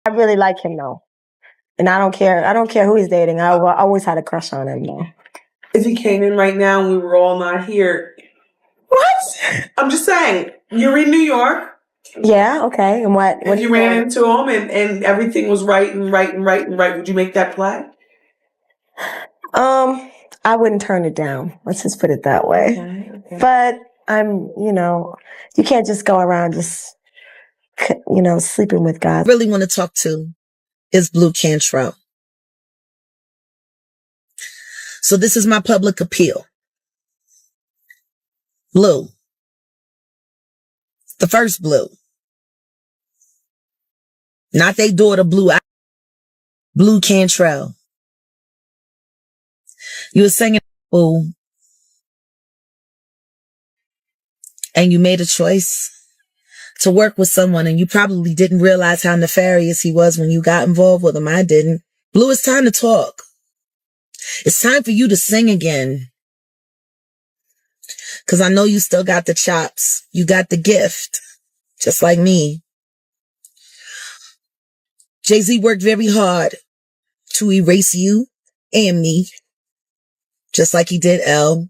I really like him though. And I don't care who he's dating. I always had a crush on him though. If he came in right now and we were all not here. What? I'm just saying, you're in New York. Yeah, okay. And what if you ran into him and everything was right, would you make that play? I wouldn't turn it down. Let's just put it that way. Okay. But you can't just go around just, sleeping with guys. Really want to talk to is Blu Cantrell. So this is my public appeal. Blu. The first Blu. Not they daughter Blu Cantrell. You were singing, "Ooh," and you made a choice to work with someone, and you probably didn't realize how nefarious he was when you got involved with him. I didn't. Blu, it's time to talk. It's time for you to sing again. Because I know you still got the chops. You got the gift. Just like me. Jay-Z worked very hard to erase you and me. Just like he did Elle.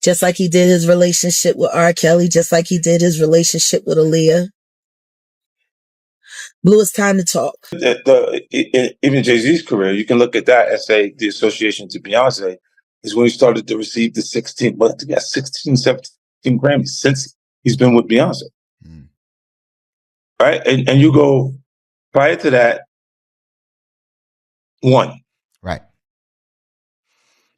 Just like he did his relationship with R. Kelly. Just like he did his relationship with Aaliyah. Blu, it's time to talk. Even Jay-Z's career, you can look at that and say the association to Beyonce is when he started to receive the 16 Grammys since he's been with Beyonce. Mm. Right? And you go, prior to that, 1. Right.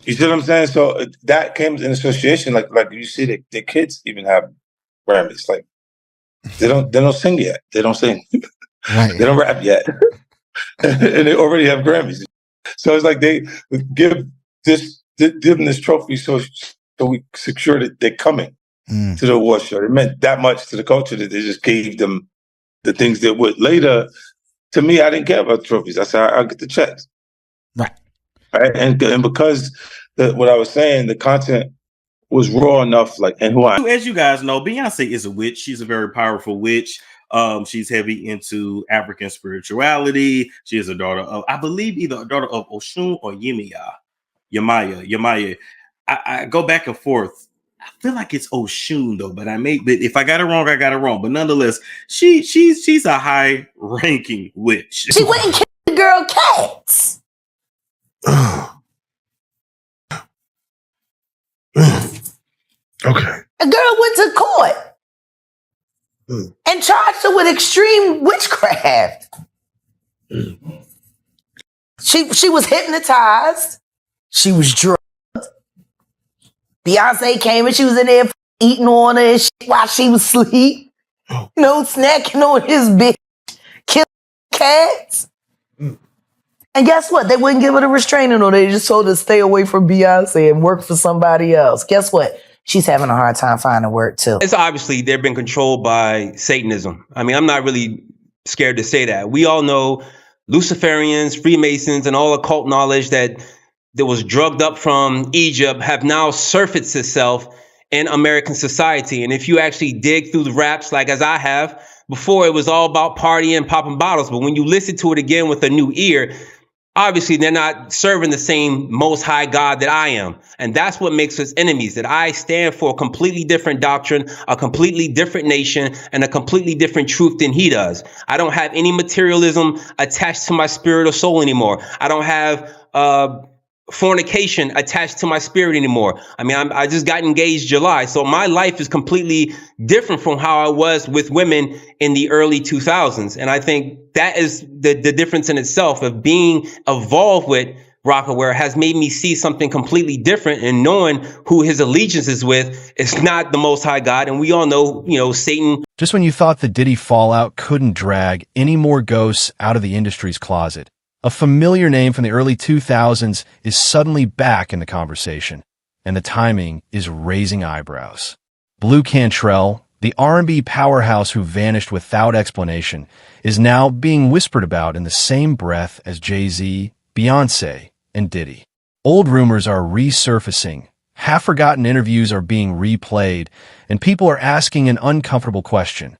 You see what I'm saying? So that came in association, like you see the kids even have Grammys. Like they don't sing yet. They don't sing. Right. They don't rap yet. And they already have Grammys. So it's like they give them this trophy so we secure that they're coming to the award show. It meant that much to the culture that they just gave them the things that would later. To me, I didn't care about trophies. I said, I'll get the checks. Right. And because what I was saying, the content was raw enough, As you guys know, Beyonce is a witch. She's a very powerful witch. She's heavy into African spirituality. She is a daughter of, I believe, either a daughter of Oshun or Yemaya. I go back and forth. I feel like it's Oshun though, but if I got it wrong, I got it wrong. But nonetheless, she's a high-ranking witch. She went and killed the girl cats. Okay. A girl went to court and charged her with extreme witchcraft. She was hypnotized. She was drugged. Beyonce came and she was in there eating on her and shit while she was asleep. Snacking on his bitch. Killing cats. And guess what? They wouldn't give her the restraining order. They just told her to stay away from Beyonce and work for somebody else. Guess what? She's having a hard time finding work too. It's obviously they've been controlled by Satanism. I mean, I'm not really scared to say that. We all know Luciferians, Freemasons, and all occult knowledge that was drugged up from Egypt have now surfaced itself in American society. And if you actually dig through the raps, like as I have, before it was all about partying, popping bottles. But when you listen to it again with a new ear, obviously they're not serving the same most high God that I am. And that's what makes us enemies, that I stand for a completely different doctrine, a completely different nation, and a completely different truth than he does. I don't have any materialism attached to my spirit or soul anymore. I don't have fornication attached to my spirit anymore. I mean, I just got engaged July. So my life is completely different from how I was with women in the early 2000s. And I think that is the difference in itself of being involved with Rockaware has made me see something completely different, and knowing who his allegiance is with is not the Most High God. And we all know, Satan. Just when you thought the Diddy fallout couldn't drag any more ghosts out of the industry's closet, a familiar name from the early 2000s is suddenly back in the conversation, and the timing is raising eyebrows. Blu Cantrell, the R&B powerhouse who vanished without explanation, is now being whispered about in the same breath as Jay-Z, Beyonce, and Diddy. Old rumors are resurfacing, half-forgotten interviews are being replayed, and people are asking an uncomfortable question.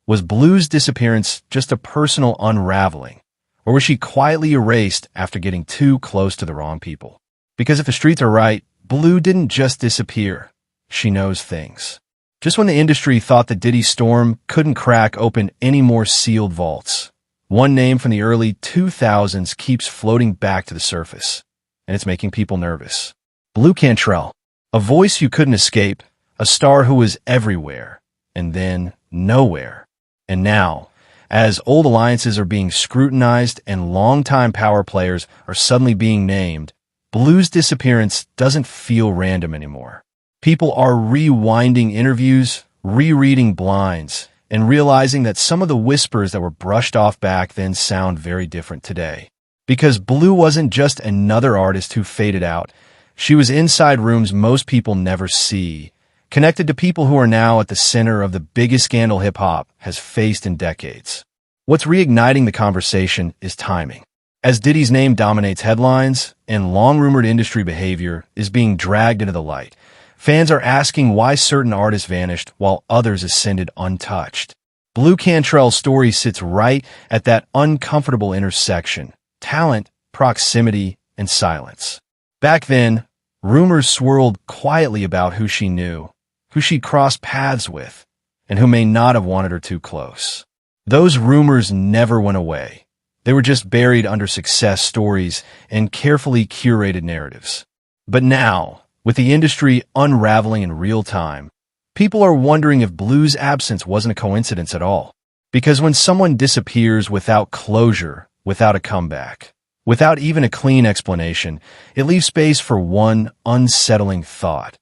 Was Blu's disappearance just a personal unraveling, or was she quietly erased after getting too close to the wrong people? Because if the streets are right, Blu didn't just disappear. She knows things. Just when the industry thought the Diddy storm couldn't crack open any more sealed vaults, one name from the early 2000s keeps floating back to the surface, and it's making people nervous. Blu Cantrell, a voice you couldn't escape, a star who was everywhere, and then nowhere. And now, as old alliances are being scrutinized and longtime power players are suddenly being named, Blu's disappearance doesn't feel random anymore. People are rewinding interviews, rereading blinds, and realizing that some of the whispers that were brushed off back then sound very different today. Because Blu wasn't just another artist who faded out. She was inside rooms most people never see, connected to people who are now at the center of the biggest scandal hip-hop has faced in decades. What's reigniting the conversation is timing. As Diddy's name dominates headlines and long-rumored industry behavior is being dragged into the light, fans are asking why certain artists vanished while others ascended untouched. Blu Cantrell's story sits right at that uncomfortable intersection: talent, proximity, and silence. Back then, rumors swirled quietly about who she knew, who she'd crossed paths with, and who may not have wanted her too close. Those rumors never went away. They were just buried under success stories and carefully curated narratives. But now, with the industry unraveling in real time, people are wondering if Blu's absence wasn't a coincidence at all. Because when someone disappears without closure, without a comeback, without even a clean explanation, it leaves space for one unsettling thought.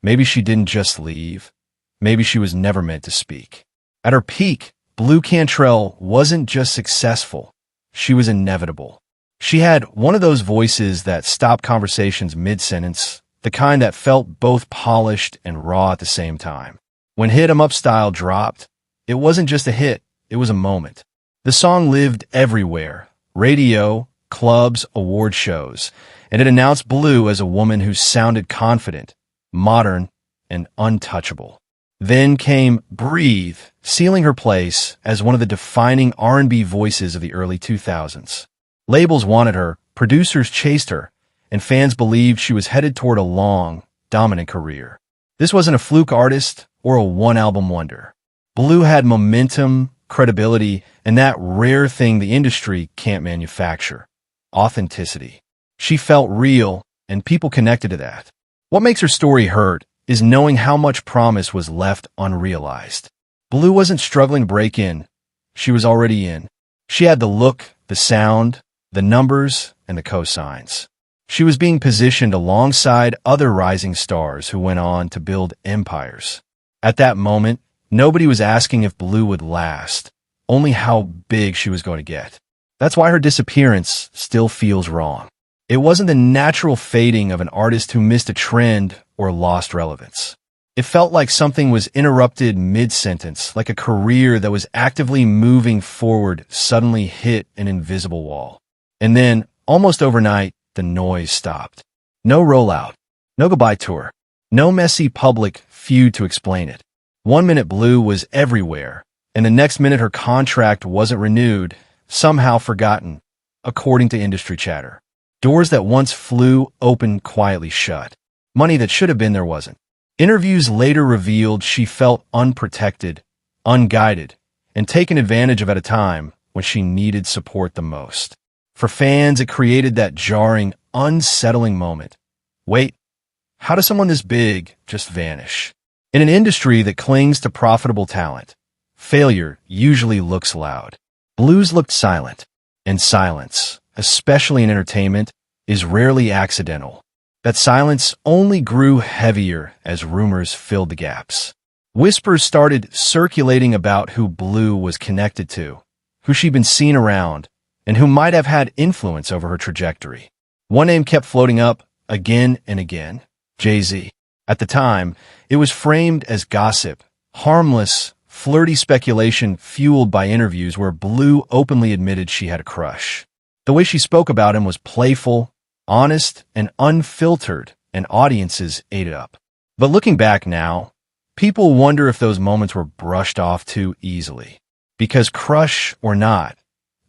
Maybe she didn't just leave. Maybe she was never meant to speak. At her peak, Blu Cantrell wasn't just successful. She was inevitable. She had one of those voices that stopped conversations mid-sentence, the kind that felt both polished and raw at the same time. When Hit 'Em Up Style dropped, it wasn't just a hit, it was a moment. The song lived everywhere: radio, clubs, award shows, and it announced Blu as a woman who sounded confident, modern, and untouchable. Then came Breathe, sealing her place as one of the defining R&B voices of the early 2000s. Labels wanted her, producers chased her, and fans believed she was headed toward a long, dominant career. This wasn't a fluke artist or a one-album wonder. Blu had momentum, credibility, and that rare thing the industry can't manufacture: authenticity. She felt real, and people connected to that. What makes her story hurt is knowing how much promise was left unrealized. Blu wasn't struggling to break in. She was already in. She had the look, the sound, the numbers, and the cosigns. She was being positioned alongside other rising stars who went on to build empires. At that moment, nobody was asking if Blu would last, only how big she was going to get. That's why her disappearance still feels wrong. It wasn't the natural fading of an artist who missed a trend or lost relevance. It felt like something was interrupted mid-sentence, like a career that was actively moving forward suddenly hit an invisible wall. And then, almost overnight, the noise stopped. No rollout, no goodbye tour, no messy public feud to explain it. 1 minute Blu was everywhere, and the next minute her contract wasn't renewed, somehow forgotten, according to industry chatter. Doors that once flew open quietly shut. Money that should have been there wasn't. Interviews later revealed she felt unprotected, unguided, and taken advantage of at a time when she needed support the most. For fans, it created that jarring, unsettling moment. Wait, how does someone this big just vanish? In an industry that clings to profitable talent, failure usually looks loud. Blu's looked silent, and silence, especially in entertainment, is rarely accidental. That silence only grew heavier as rumors filled the gaps. Whispers started circulating about who Blu was connected to, who she'd been seen around, and who might have had influence over her trajectory. One name kept floating up again and again: Jay-Z. At the time, it was framed as gossip, harmless, flirty speculation fueled by interviews where Blu openly admitted she had a crush. The way she spoke about him was playful, honest, and unfiltered, and audiences ate it up. But looking back now, people wonder if those moments were brushed off too easily. Because crush or not,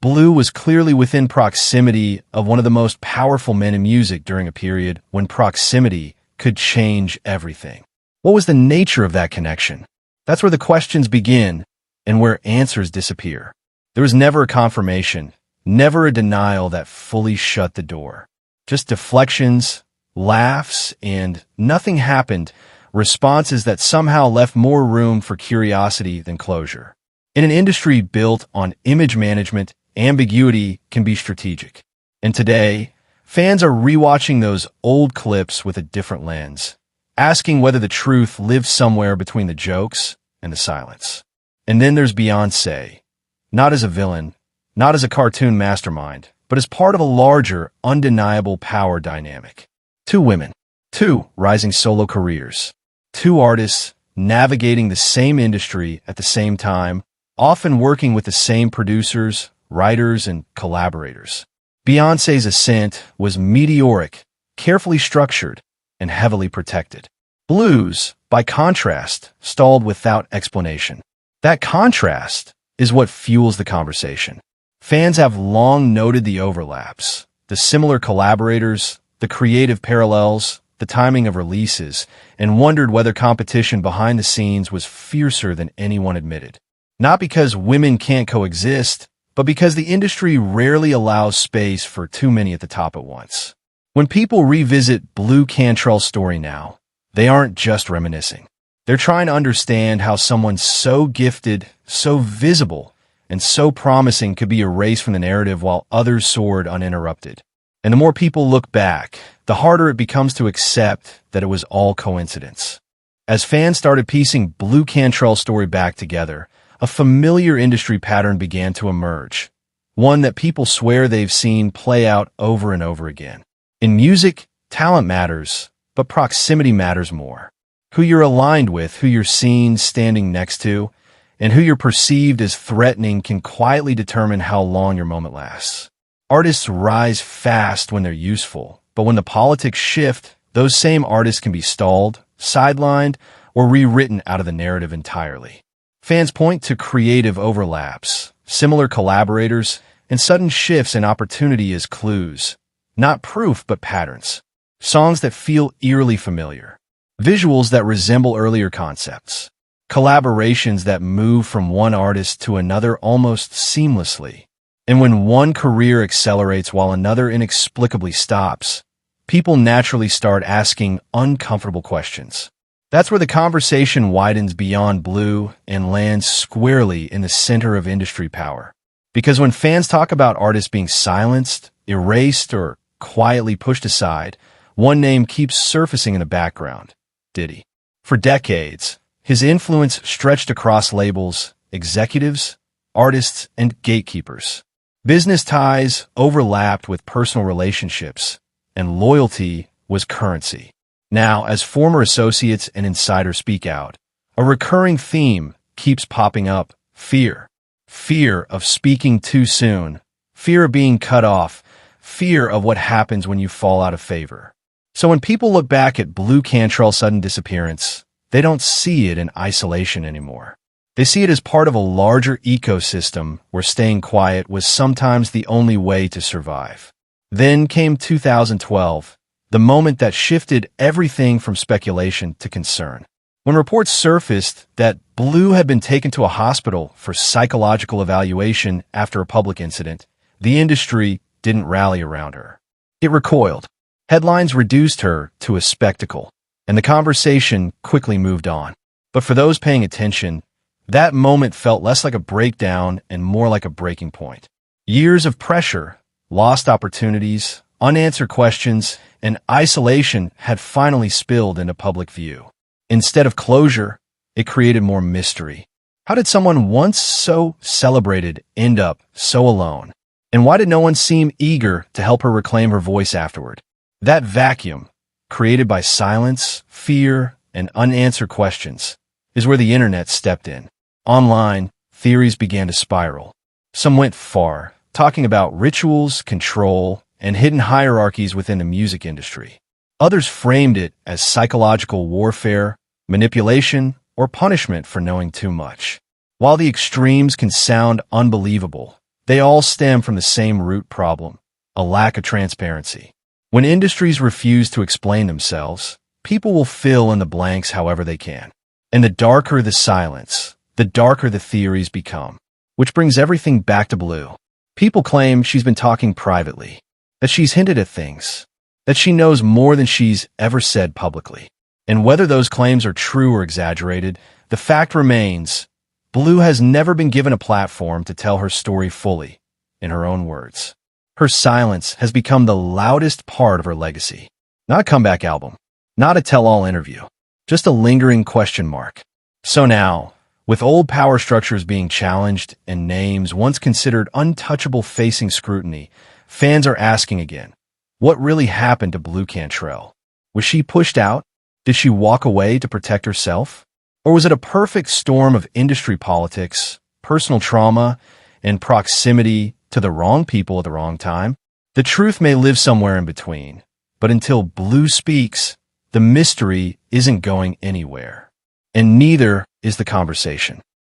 Blu was clearly within proximity of one of the most powerful men in music during a period when proximity could change everything. What was the nature of that connection? That's where the questions begin and where answers disappear. There was never a confirmation, never a denial that fully shut the door. Just deflections, laughs, and nothing happened, responses that somehow left more room for curiosity than closure. In an industry built on image management, ambiguity can be strategic. And today, fans are rewatching those old clips with a different lens, asking whether the truth lives somewhere between the jokes and the silence. And then there's Beyoncé, not as a villain, not as a cartoon mastermind, but as part of a larger, undeniable power dynamic. Two women, two rising solo careers, two artists navigating the same industry at the same time, often working with the same producers, writers, and collaborators. Beyoncé's ascent was meteoric, carefully structured, and heavily protected. Blu's, by contrast, stalled without explanation. That contrast is what fuels the conversation. Fans have long noted the overlaps, the similar collaborators, the creative parallels, the timing of releases, and wondered whether competition behind the scenes was fiercer than anyone admitted. Not because women can't coexist, but because the industry rarely allows space for too many at the top at once. When people revisit Blu Cantrell's story now, they aren't just reminiscing. They're trying to understand how someone so gifted, so visible, and so promising could be erased from the narrative while others soared uninterrupted. And the more people look back, the harder it becomes to accept that it was all coincidence. As fans started piecing Blu Cantrell's story back together, a familiar industry pattern began to emerge, one that people swear they've seen play out over and over again. In music, talent matters, but proximity matters more. Who you're aligned with, who you're seen standing next to, and who you're perceived as threatening can quietly determine how long your moment lasts. Artists rise fast when they're useful, but when the politics shift, those same artists can be stalled, sidelined, or rewritten out of the narrative entirely. Fans point to creative overlaps, similar collaborators, and sudden shifts in opportunity as clues. Not proof, but patterns. Songs that feel eerily familiar. Visuals that resemble earlier concepts. Collaborations that move from one artist to another almost seamlessly. And when one career accelerates while another inexplicably stops, people naturally start asking uncomfortable questions. That's where the conversation widens beyond Blu and lands squarely in the center of industry power. Because when fans talk about artists being silenced, erased, or quietly pushed aside, one name keeps surfacing in the background: Diddy. For decades, his influence stretched across labels, executives, artists, and gatekeepers. Business ties overlapped with personal relationships, and loyalty was currency. Now, as former associates and insiders speak out, a recurring theme keeps popping up: fear. Fear of speaking too soon, fear of being cut off, fear of what happens when you fall out of favor. So when people look back at Blu Cantrell's sudden disappearance, they don't see it in isolation anymore. They see it as part of a larger ecosystem where staying quiet was sometimes the only way to survive. Then came 2012, the moment that shifted everything from speculation to concern. When reports surfaced that Blu had been taken to a hospital for psychological evaluation after a public incident, the industry didn't rally around her. It recoiled. Headlines reduced her to a spectacle, and the conversation quickly moved on. But for those paying attention, that moment felt less like a breakdown and more like a breaking point. Years of pressure, lost opportunities, unanswered questions, and isolation had finally spilled into public view. Instead of closure, it created more mystery. How did someone once so celebrated end up so alone? And why did no one seem eager to help her reclaim her voice afterward? That vacuum, created by silence, fear, and unanswered questions, is where the internet stepped in. Online, theories began to spiral. Some went far, talking about rituals, control, and hidden hierarchies within the music industry. Others framed it as psychological warfare, manipulation, or punishment for knowing too much. While the extremes can sound unbelievable, they all stem from the same root problem, a lack of transparency. When industries refuse to explain themselves, people will fill in the blanks however they can. And the darker the silence, the darker the theories become. Which brings everything back to Blu. People claim she's been talking privately, that she's hinted at things, that she knows more than she's ever said publicly. And whether those claims are true or exaggerated, the fact remains, Blu has never been given a platform to tell her story fully, in her own words. Her silence has become the loudest part of her legacy. Not a comeback album, not a tell-all interview, just a lingering question mark. So now, with old power structures being challenged and names once considered untouchable facing scrutiny, fans are asking again, what really happened to Blu Cantrell? Was she pushed out? Did she walk away to protect herself? Or was it a perfect storm of industry politics, personal trauma, and proximity to the wrong people at the wrong time? The truth may live somewhere in between, but until Blu speaks, the mystery isn't going anywhere. And neither is the conversation.